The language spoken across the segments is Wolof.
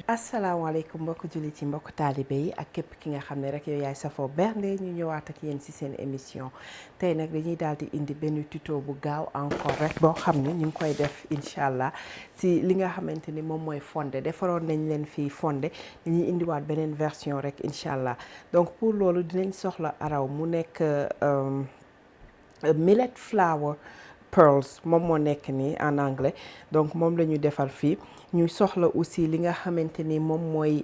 asalaamaaleykum mbokk jullit ci mbokk taalibe yi ak képp ki nga xam ne rek yow yaay safoo bernde ñu ñëwaat ak yéen ci seen émission tey nag dañuy daal di indi benn tuto bu gaaw encore rek boo xam ne ñu ngi koy def incha allah ci li nga xamante ni moom mooy fondé defaroon nañ leen fii fondé dañuy indiwaat beneen version rek incha allah donc pour loolu dinañ soxla araw mu nekk millet flour pearls moom moo nekk nii en anglais donc moom la ñu defal fii ñu soxla aussi li nga xamante ni moom mooy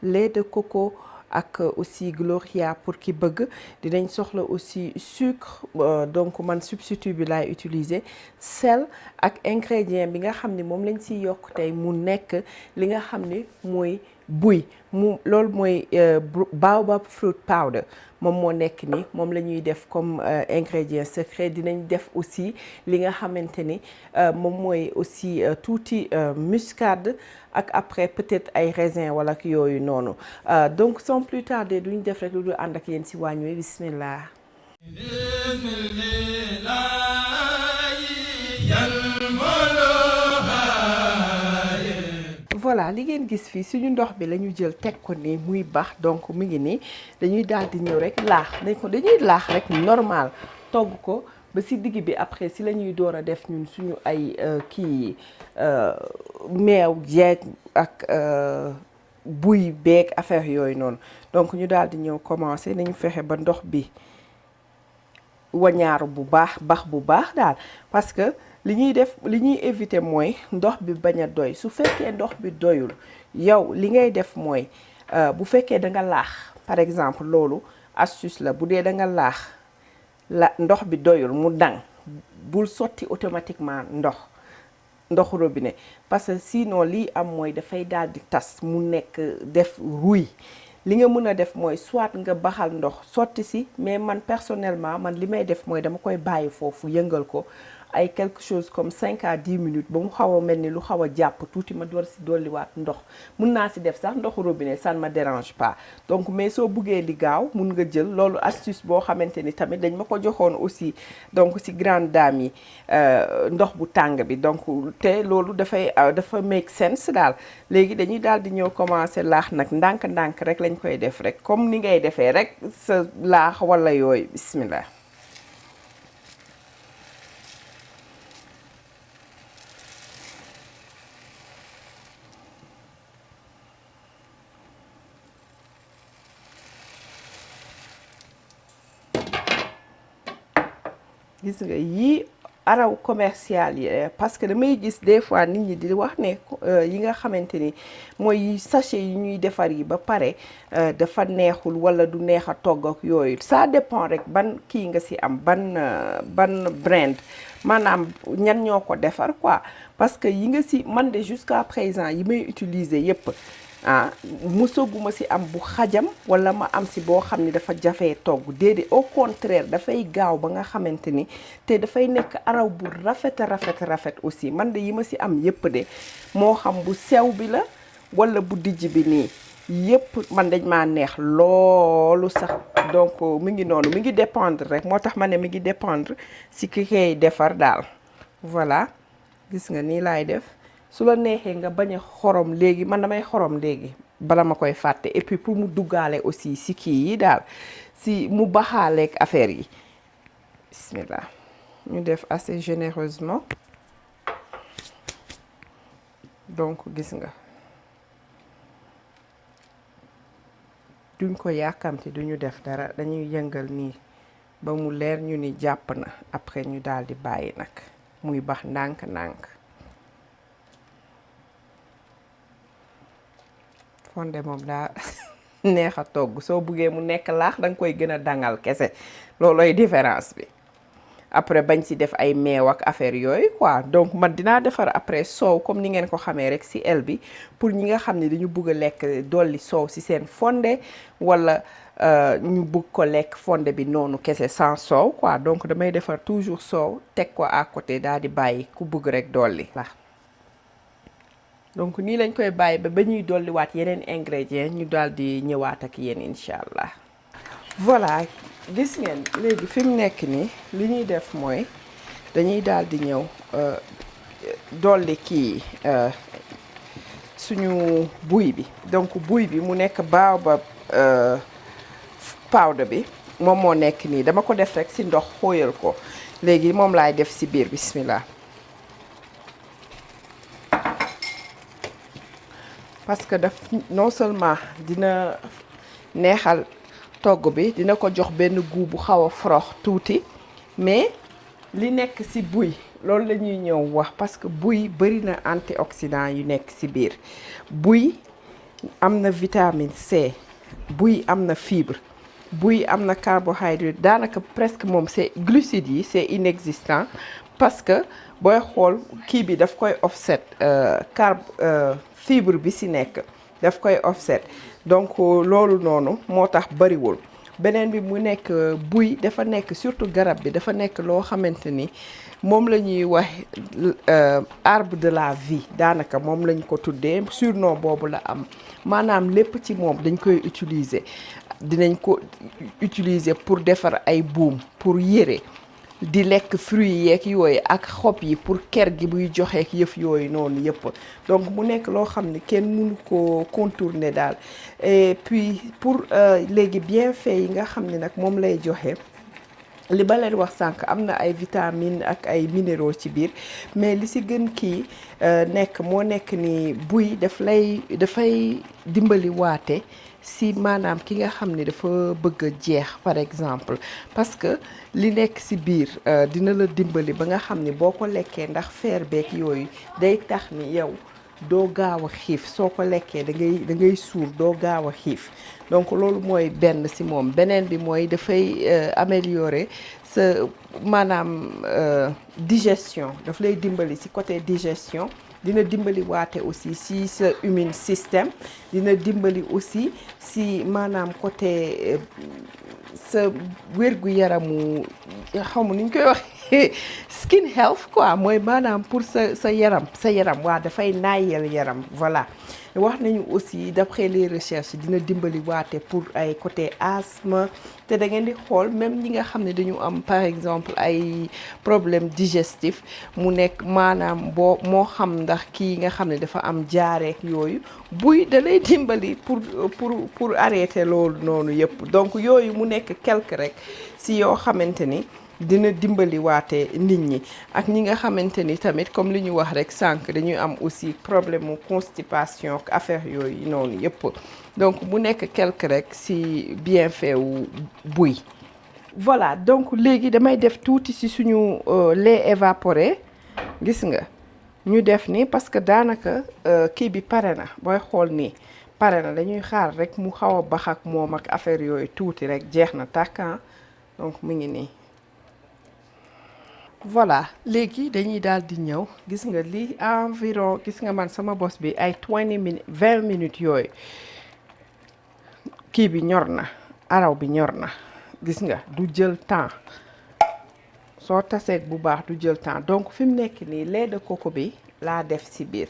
lait de coco ak aussi gloria pour ki bëgg dinañ soxla aussi sucre donc man substitut bi laay utiliser sel ak ingrédient bi nga xam ni moom lañ ciy yokk tey mu nekk li nga xam ni mooy buy mu loolu mooy baobab fruit powder moom moo nekk ni moom la ñuy def comme ingrédient secret dinañ def aussi li nga xamante ni moom mooy aussi tuuti muscade ak après peut-être ay raisin wala ak yooyu noonu donc sans plus tarder duñ def rek lu dul ànd ak yéen ci waañ wi bismillah voilà li ngeen gis fii suñu ndox bi la ñu jël teg ko nii muy baax donc mu ngi nii dañuy daal di ñëw rek laax dañuy laax rek normal togg ko ba ci digg bi après ci la ñuy door a def ñun suñu ay kii meew jeeg ak buy beeg affaire yooyu noonu donc ñu daal di ñëw commencer nañu fexe ba ndox bi wañaaru bu baax bu baax daal parce que li ñuy éviter mooy ndox bi bañ a doy su fekkee ndox bi doyul yow li ngay def mooy bu fekkee da nga laax par exemple loolu astuce la bu dee da nga laax ndox bi doyul mu dang bul sotti automatiquement ndoxu robinet parce que sinon lii am mooy dafay daal di tas mu nekk def rouille li nga mën a def mooy soit nga baxal ndox sotti si mais man personnellement man li may def mooy dama koy bàyyi foofu yëngal ko ay quelque chose comme 5 à 10 minutes ba mu xaw a mel ni lu xaw a jàpp tuuti ma door si dolliwaat ndox mun naa si def sax ndoxu robinet ça ne me dérange pas donc mais soo buggee li gaaw mun nga jël loolu astuce boo xamante ni tamit dañ ma ko joxoon aussi donc si grande dame yi ndox bu tàng bi donc te loolu dafa make sense daal léegi dañuy daal di ñëw commencer laax nag ndànk-ndànk rek lañ koy def rek comme ni ngay defee rek sa laax wala yooyu bismillah gis nga yii araw commercial yi parce que damay gis des fois nit ñi di wax ne yi nga xamante ni mooy sachet yi ñuy defar yi ba pare dafa neexul wala du neex a togg ak yooyu ça dépend rek ban kii nga ci am ban brand maanaam ñan ñoo ko defar quoi parce que yi nga ci man de jusqu'à présent yi may utiliser yépp musaguma ci am bu xajam wala ma am ci boo xam ni dafa jafee togg déedéet au contraire dafay gaaw ba nga xamante ni te dafay nekk araw bu rafet aussi man de yi ma ci am yépp de moo xam bu sew bi la wala bu dijj bi nii yépp man dañ maa neex loolu sax donc mi ngi noonu mi ngi dépendre rek moo tax ma ne mi ngi dépendre ci ki koy defar daal voilà gis nga nii laay def su la neexee nga bañ a xorom léegi man damay xorom léegi bala ma koy fàtte et puis pour mu duggaale aussi si kii yi daal si mu baxaaleeg affaire yi bismillah ñu def assez généreusement donc gis nga duñ ko yàkkamti duñu def dara dañuy yëngal nii ba mu leer ñu ni jàpp na après ñu daal di bàyyi nag muy bax ndànk-ndànk fonde moom daa neex a togg soo buggee mu nekk laax danga koy gën a dangal kese loolooy différence bi après bañ ci def ay meew ak affaire yooyu quoi donc man dinaa defar après soow comme ni ngeen ko xamee rek ci el bi pour ñi nga xam ne dañu bëgg a lekk dolli soow ci seen fonde wala ñu bëgg ko lekk fonde bi noonu kese sans soow quoi donc damay defar toujours soow teg ko à côté daal di bàyyi ku bëgg rek dolli la donc nii lañ koy bàyyi ba ñuy dolliwaat yeneen ingrédients ñu daal di ñëwaat ak yéen incha allah. voilà gis ngeen léegi fi mu nekk nii li ñuy def mooy dañuy daal di ñëw dolli kii suñu buy bi donc buy bi mu nekk baobab powder bi moom moo nekk nii dama ko def rek ci ndox xóoyal ko léegi moom laay def ci biir bismillah. parce que daf non seulement dina neexal togg bi dina ko jox benn goût bu xaw a forox tuuti mais li nekk ci buy loolu la ñuy ñëw wax parce que buy bari na antioxydant yu nekk ci biir buy am na vitamine C buy am na fibre buy am na carbohydrate daanaka presque moom c'est glucides yi c'est inexistant parce que booy xool kii bi daf koy offset fibre bi ci nekk daf koy offset donc loolu noonu moo tax bariwul. beneen bi mu nekk buy dafa nekk surtout garab bi dafa nekk loo xamante ni moom la ñuy wax arbre de la vie daanaka moom lañ ko tuddee surnom boobu la am maanaam lépp ci moom dañ koy utiliser dinañ ko utiliser pour defar ay buum pour yére di lekk fruits yeeg yooyu ak xob yi pour ker gi buy joxeek yëf yooyu noonu yëpp donc mu nekk loo xam ne kenn mënu ko contourner daal et puis pour léegi bienfait yi nga xam ne nag moom lay joxe li ba leen wax sànq am na ay vitamines ak ay minéraux ci biir mais li ci gën kii moo nekk ni buy dafay dimbali waate si maanaam ki nga xam ne dafa bëgg a jeex par exemple parce que li nekk ci biir dina la dimbali ba nga xam ne boo ko lekkee ndax fer beeg yooyu day tax ni yow doo gaaw a xiif soo ko lekkee da ngay suur doo gaaw a xiif donc loolu mooy benn ci moom beneen bi mooy dafay améliorer sa maanaam digestion daf lay dimbali ci côté digestion dina dimbali waate aussi ci sa immune système dina dimbali aussi ci maanaam côté sa wérgu yaramu xaw ma ni ñu koy wax skin health quoi mooy maanaam pour sa yaram waa dafay naayal yaram voilà wax nañu aussi d'après les recherches dina dimbali waate pour ay côté asthme te da ngeen di xool même ñi nga xam ne dañu am par exemple ay problème digestif mu nekk maanaam moo xam ndax kii nga xam ne dafa am jaareek yooyu buy da lay dimbali pour arrêter loolu noonu yëpp donc yooyu mu nekk quelque rek si yoo xamante ni dina dimbali waate nit ñi ak ñi nga xamante ni tamit comme li ñu wax rek sànq dañuy am aussi problème mu constipation ak affaire yooyu noonu yëpp donc mu nekk quelque rek ci bienfait wu buy. voilà donc léegi damay def tuuti ci suñu lait évaporé gis nga ñu def ni parce que daanaka kii bi pare na booy xool nii pare na dañuy xaar rek mu xaw a bax ak moom ak affaire yooyu tuuti rek jeex na tàkkan donc mu ngi nii. voilà léegi dañuy daal di ñëw gis nga lii environ gis nga man sama bos bi ay 20 minutes yooyu kii bi ñor na araw bi ñor na gis nga du jël temps soo taseeg bu baax du jël temps donc fi mu nekk nii lait de coco bi laa def ci biir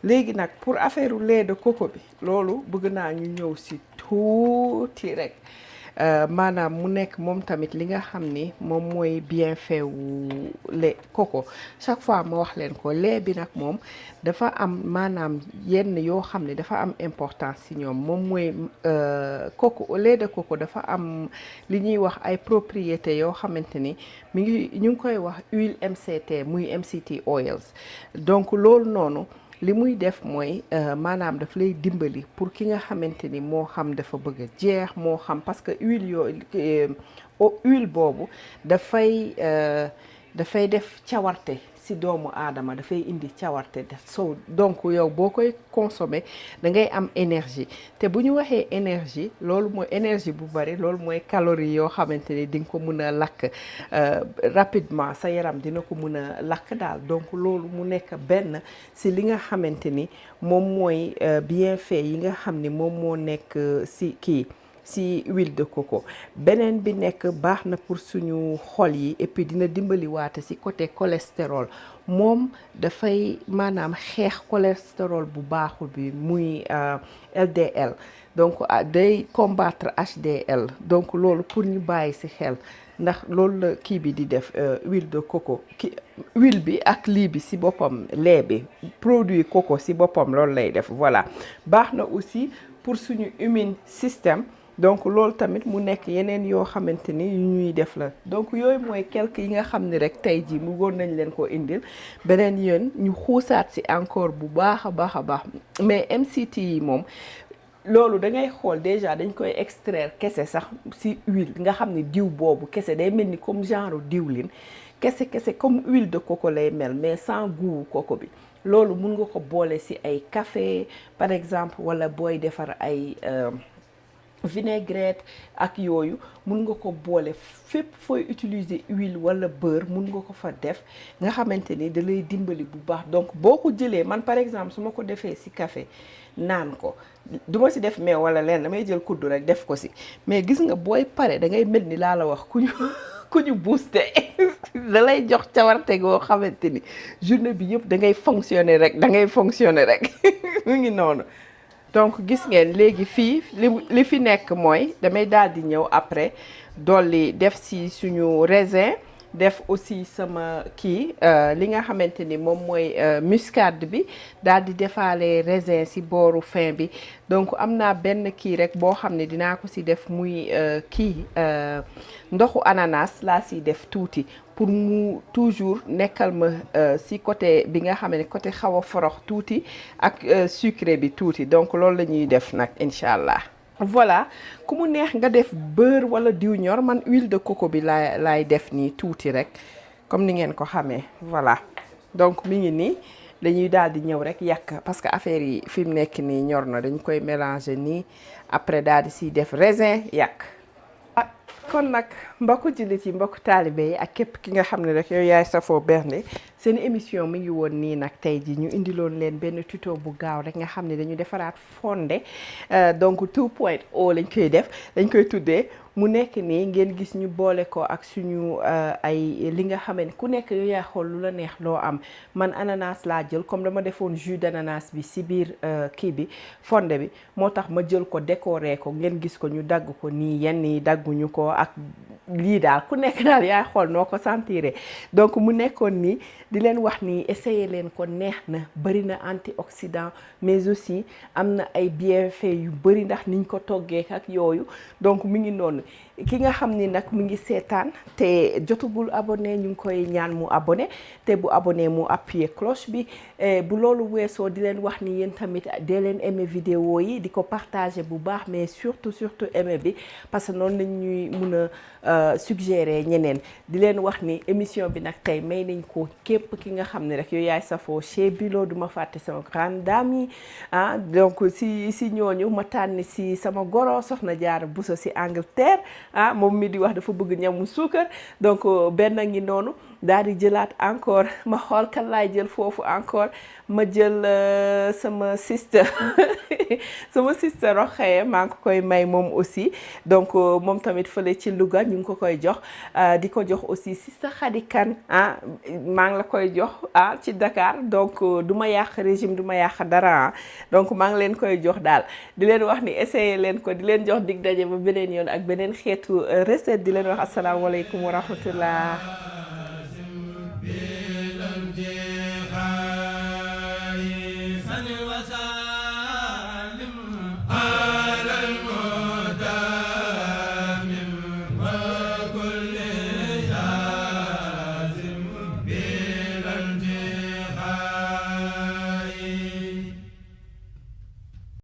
léegi nag pour affaire lait de coco bi loolu bëgg naa ñu ñëw ci tuuti rek maanaam mu nekk moom tamit li nga xam ni moom mooy bienfait wu lait coco chaque fois ma wax leen ko lait bi nag moom dafa am maanaam yenn yoo xam ne dafa am importance ci ñoom moom mooy coco lait de coco dafa am li ñuy wax ay propriétés yoo xamante ni ñu ngi koy wax huile MCT muy MCT oils donc loolu noonu li muy def mooy maanaam daf lay dimbali pour ki nga xamante ni moo xam dafa bëgg a jeex moo xam parce que huile boobu dafay def cawarte ci doomu aadama dafay indi cawarte so donc yow boo koy consommer da ngay am énergie te bu ñu waxee énergie loolu mooy énergie bu bari loolu mooy calorie yoo xamante ni di nga ko mën a lakk rapidement sa yaram dina ko mën a lakk daal donc loolu mu nekk benn ci li nga xamante ni moom mooy bienfait yi nga xam ni moom moo nekk ci si huile de coco. beneen bi nekk baax na pour suñu xol yi et puis dina dimbali waate si côté cholestérol moom dafay maanaam xeex cholestérol bu baaxul bi muy LDL donc day combattre HDL donc loolu pour ñu bàyyi si xel ndax loolu la kii bi di def huile de coco huile bi ak lii bi si boppam lait bi produit coco si boppam loolu lay def voilà baax na aussi pour suñu immune système donc loolu tamit mu nekk yeneen yoo xamante ni yu ñuy def la donc yooyu mooy quelques yi nga xam ni rek tey jii mu goon nañ leen ko indil beneen yoon ñu xuusaat si encore bu baax a baax a baax mais MCT yi moom loolu da ngay xool déjà dañ koy extraire kese sax si huile nga xam ne diw boobu kese day mel ni comme genre diwlin kese comme huile de coco lay mel mais sans goût coco bi loolu mun nga ko boole si ay café par exemple wala booy defar ay vinaigrette ak yooyu mun nga ko boole fépp fooy utiliser huile wala beurre mun nga ko fa def nga xamante ni da lay dimbali bu baax donc boo ko jëlee man par exemple su ma ko defee si café naan ko du ma si def meew wala leen damay jël kuddu rek def ko si mais gis nga booy pare da ngay mel ni laa la wax ku ñu booster da lay jox cawarte goo xamante ni journée bi yëpp da ngay fonctionner rek mu ngi noonu. donc gis ngeen léegi fii li fi nekk mooy damay daal di ñëw après dolli def si suñu raisin def aussi sama kii li nga xamante ni moom mooy muscade bi daal di defaale raisin si booru fin bi donc am naa benn kii rek boo xam ne dinaa ko si def muy ndoxu ananas laa si def tuuti pour mu toujours nekkal ma si côté bi nga xam ne côté xaw a forox tuuti ak sucré bi tuuti donc loolu la ñuy def nag incha allah. voilà ku mu neex nga def beurre wala diw ñor man huile de coco bi laay def nii tuuti rek comme ni ngeen ko xamee voilà donc mi ngi nii dañuy daal di ñëw rek yàq parce que affaire yi fi mu nekk nii ñor na dañ koy mélanger nii après daal di siy def raisin yàq. kon nag mbokku jullit yi mbokku taalibe yi ak képp ki nga xam ne rek yow yaay safoo bernde seen émission mi ngi woon nii nag tey ji ñu indiloon leen benn tuto bu gaaw rek nga xam ne dañu defaraat fondé donc 2.0 lañ koy def dañ koy tuddee mu nekk nii ngeen gis ñu boole ko ak suñu ay li nga xam ne ku nekk yow yaa xool lu la neex loo am man ananas laa jël comme dama defoon jus d'ananas bi si biir kii bi fondé bi moo tax ma jël ko décorer ko ngeen gis ko ñu dagg ko nii yenn yi dagguñu ko ak lii daal ku nekk daal yaay xool noo ko sentiré donc mu nekkoon nii di leen wax ni essayer leen ko neex na bari na antioxydant mais aussi am na ay bienfaits yu bari ndax niñ ko toggee ak yooyu donc mu ngi noonu ki nga xam ni nag mu ngi seetaan te jotagul abonné ñu ngi koy ñaan mu abonné te bu abonné mu appuyer cloche bi bu loolu weesoo di leen wax ni yéen tamit dee leen aimer vidéo yi di ko partager bu baax mais surtout aimer bi parce que noonu lañ ñuy mun a suggérer ñeneen di leen wax ni émission bi nag tey may nañ ko képp ki nga xam ne rek yow yaay safoo chez Bilo du ma fàtte sama grande dame yi donc si ñooñu ma tànn si sama goro soxna Jaara Buso si Angleterre moom mi di wax dafa bëgg ñamu suukar donc benn ngi noonu daal di jëlaat encore ma xool kan laay jël foofu encore ma jël sama sister Roxaya maa ngi ko koy may moom aussi donc moom tamit fële ci Louga ñu ngi ko koy jox di ko jox aussi sister Khady Kane maa ngi la koy jox ci Dakar donc du ma yàq régime du ma yàq dara donc maa ngi leen koy jox daal di leen wax ni essayer leen ko di leen jox dig daje ba beneen yoon ak beneen xeetu recette di leen wax asalaamaaleykum wa rahmatullah